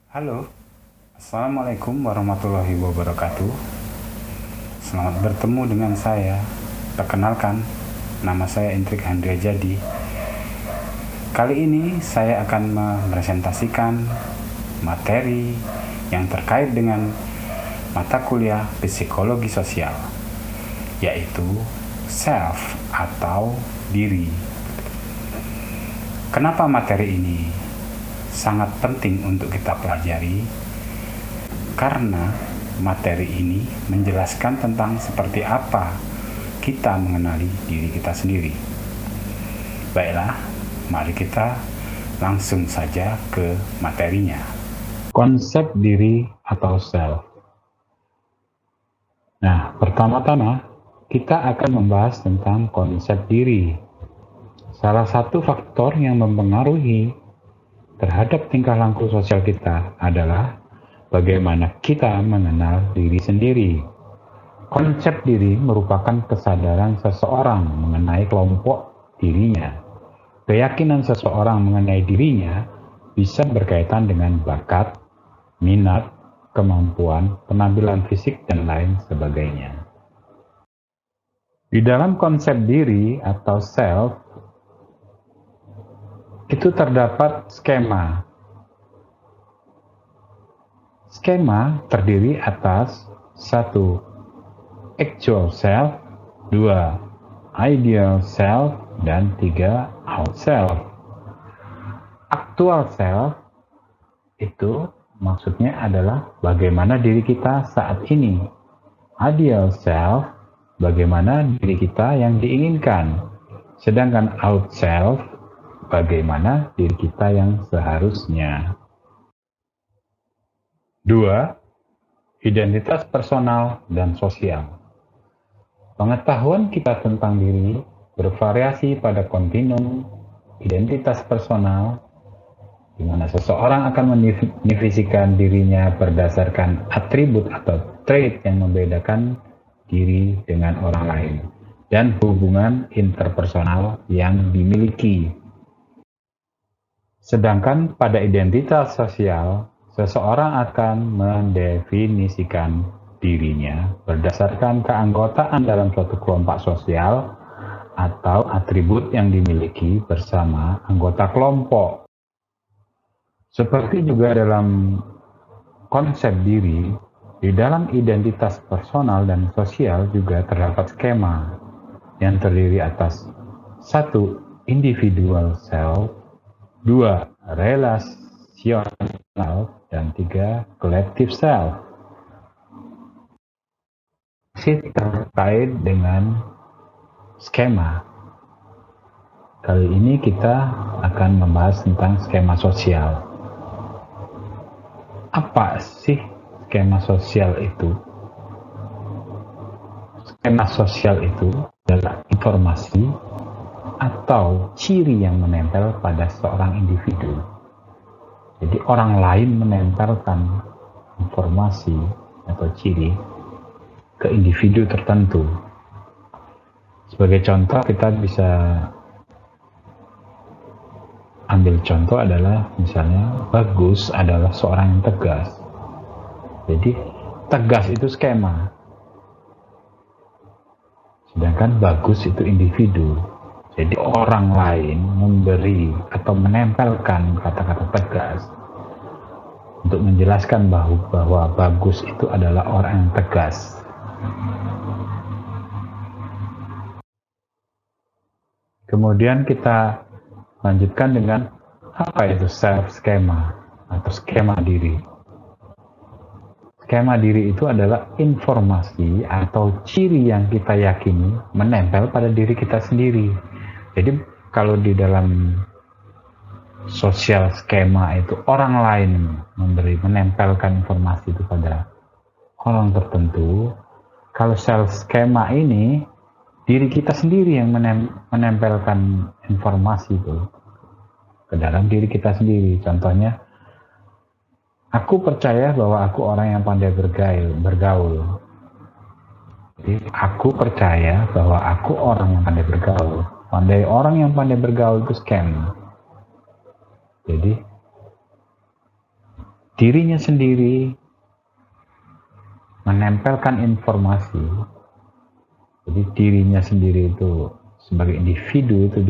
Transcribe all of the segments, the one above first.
Halo, Assalamualaikum warahmatullahi wabarakatuh. Selamat bertemu dengan saya. Perkenalkan, nama saya Indrik Handria Jadi. Kali ini saya akan mempresentasikan materi yang terkait dengan mata kuliah psikologi sosial, yaitu self atau diri. Kenapa materi ini sangat penting untuk kita pelajari? Karena materi ini menjelaskan tentang seperti apa kita mengenali diri kita sendiri. Baiklah, mari kita langsung saja ke materinya. Konsep diri atau self. Nah, pertama-tama kita akan membahas tentang konsep diri. Salah satu faktor yang mempengaruhi terhadap tingkah laku sosial kita adalah bagaimana kita mengenal diri sendiri. Konsep diri merupakan kesadaran seseorang mengenai kelompok dirinya. Keyakinan seseorang mengenai dirinya bisa berkaitan dengan bakat, minat, kemampuan, penampilan fisik, dan lain sebagainya. Di dalam konsep diri atau self, itu terdapat skema. Skema terdiri atas 1. Actual self, 2. Ideal self, dan 3. Out self. Actual self itu maksudnya adalah bagaimana diri kita saat ini. Ideal self, bagaimana diri kita yang diinginkan. Sedangkan out self, bagaimana diri kita yang seharusnya. 2. Identitas personal dan sosial. Pengetahuan kita tentang diri bervariasi pada kontinum identitas personal, di mana seseorang akan mendefinisikan dirinya berdasarkan atribut atau trait yang membedakan diri dengan orang lain, dan hubungan interpersonal yang dimiliki. Sedangkan pada identitas sosial, seseorang akan mendefinisikan dirinya berdasarkan keanggotaan dalam suatu kelompok sosial atau atribut yang dimiliki bersama anggota kelompok. Seperti juga dalam konsep diri, di dalam identitas personal dan sosial juga terdapat skema yang terdiri atas 1. Individual self, 2. Relational, dan 3. Collective self. Masih terkait dengan skema. Kali ini kita akan membahas tentang skema sosial. Apa sih skema sosial itu? Skema sosial itu adalah informasi atau ciri yang menempel pada seorang individu. Jadi orang lain menempelkan informasi atau ciri ke individu tertentu. Sebagai contoh, kita bisa ambil contoh adalah misalnya Bagus adalah seorang yang tegas. Jadi tegas itu skema. Sedangkan Bagus itu individu. Jadi orang lain memberi atau menempelkan kata-kata tegas untuk menjelaskan bahwa Bagus itu adalah orang yang tegas. Kemudian kita lanjutkan dengan apa itu self skema atau skema diri. Skema diri itu adalah informasi atau ciri yang kita yakini menempel pada diri kita sendiri. Jadi kalau di dalam sosial skema itu orang lain menempelkan informasi itu pada orang tertentu. Kalau self skema ini diri kita sendiri yang menempelkan informasi itu ke dalam diri kita sendiri. Contohnya, aku percaya bahwa aku orang yang pandai bergaul. Jadi aku percaya bahwa aku orang yang pandai bergaul. Orang yang pandai bergaul itu scam. Jadi dirinya sendiri, menempelkan informasi. Jadi dirinya sendiri itu sebagai individu itu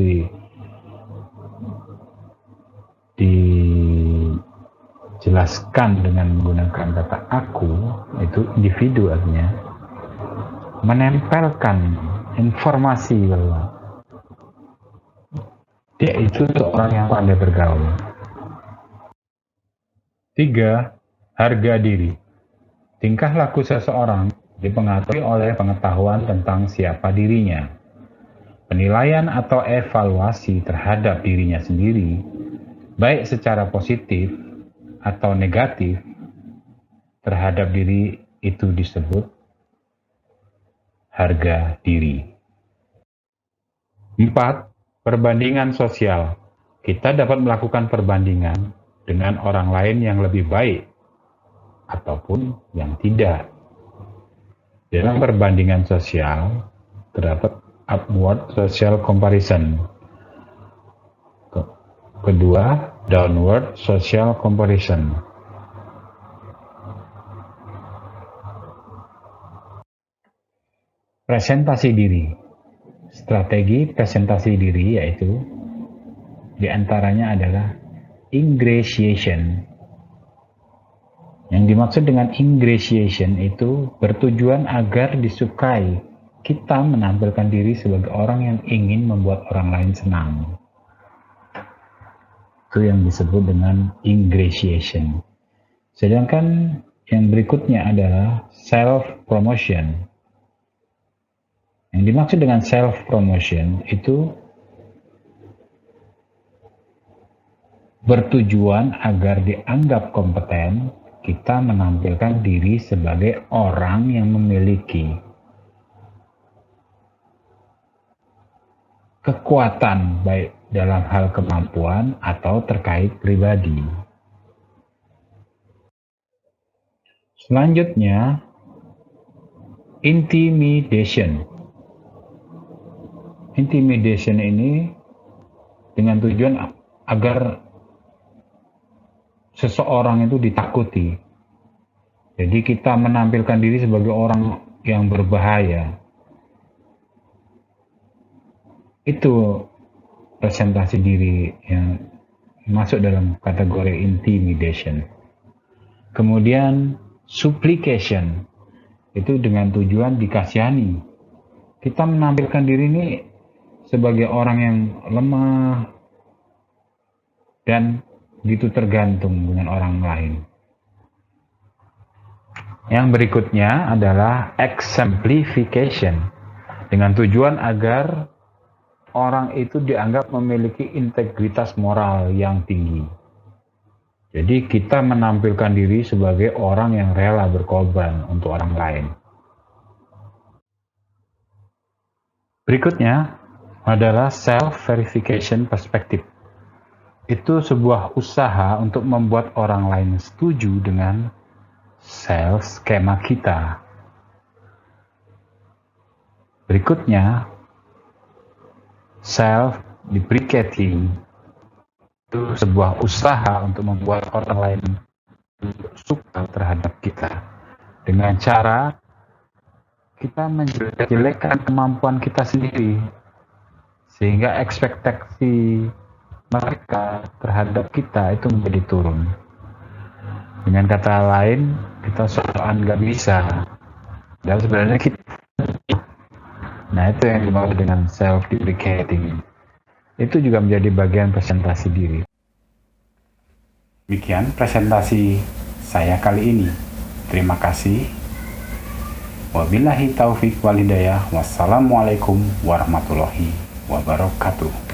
dijelaskan dengan menggunakan kata aku, itu individu artinya menempelkan informasi bahwa dia itu seorang yang pandai bergaul. 3. Harga diri. Tingkah laku seseorang dipengaruhi oleh pengetahuan tentang siapa dirinya. Penilaian atau evaluasi terhadap dirinya sendiri, baik secara positif atau negatif terhadap diri itu disebut harga diri. 4. Perbandingan sosial. Kita dapat melakukan perbandingan dengan orang lain yang lebih baik ataupun yang tidak. Dalam perbandingan sosial terdapat upward social comparison. Kedua, downward social comparison. Presentasi diri. Strategi presentasi diri yaitu diantaranya adalah ingratiation. Yang dimaksud dengan ingratiation itu bertujuan agar disukai. Kita menampilkan diri sebagai orang yang ingin membuat orang lain senang. Itu yang disebut dengan ingratiation. Sedangkan yang berikutnya adalah self-promotion. Yang dimaksud dengan self-promotion itu bertujuan agar dianggap kompeten, kita menampilkan diri sebagai orang yang memiliki kekuatan baik dalam hal kemampuan atau terkait pribadi. Selanjutnya, intimidation. Intimidation ini dengan tujuan agar seseorang itu ditakuti. Jadi kita menampilkan diri sebagai orang yang berbahaya. Itu presentasi diri yang masuk dalam kategori intimidation. Kemudian supplication. Itu dengan tujuan dikasihani. Kita menampilkan diri ini sebagai orang yang lemah dan begitu tergantung dengan orang lain. Yang berikutnya adalah exemplification, dengan tujuan agar orang itu dianggap memiliki integritas moral yang tinggi. Jadi kita menampilkan diri sebagai orang yang rela berkorban untuk orang lain. Berikutnya adalah self-verification perspective. Itu sebuah usaha untuk membuat orang lain setuju dengan skema kita. Berikutnya, self-deprecating. Itu sebuah usaha untuk membuat orang lain suka terhadap kita. Dengan cara kita menjelek-jelekkan kemampuan kita sendiri. Sehingga ekspektasi mereka terhadap kita itu menjadi turun. Dengan kata lain, kita soal nggak bisa. Dan sebenarnya kita. Nah, itu yang dimaksud dengan self-deprecating. Itu juga menjadi bagian presentasi diri. Demikian presentasi saya kali ini. Terima kasih. Wabillahi taufik wal hidayah. Wassalamualaikum warahmatullahi wabarakatuh.